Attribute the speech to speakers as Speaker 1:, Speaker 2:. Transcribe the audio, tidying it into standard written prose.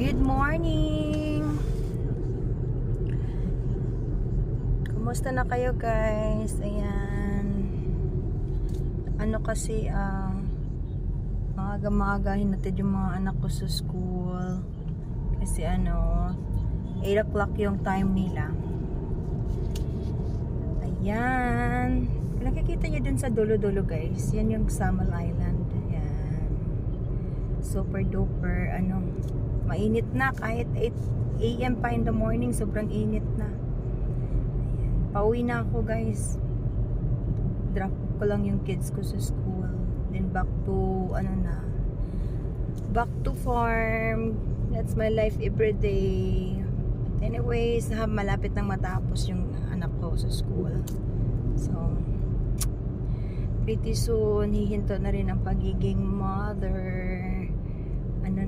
Speaker 1: Good morning! Kumusta na kayo guys? Ayan. Ano kasi maaga-maaga hinatid yung mga anak ko sa school. Kasi 8 o'clock yung time nila. Ayan. Kung nakikita nyo dun sa dulo-dulo guys, yan yung Samal Island. Ayan. Super duper mainit na kahit 8 AM pa in the morning, sobrang init na. Ayan. Pauwi na ako guys. Drop ko lang yung kids ko sa school. Then back to back to farm. That's my life every day. Anyways, malapit nang matapos yung anak ko sa school. So pretty soon hihinto na rin ang pagiging mother. Mother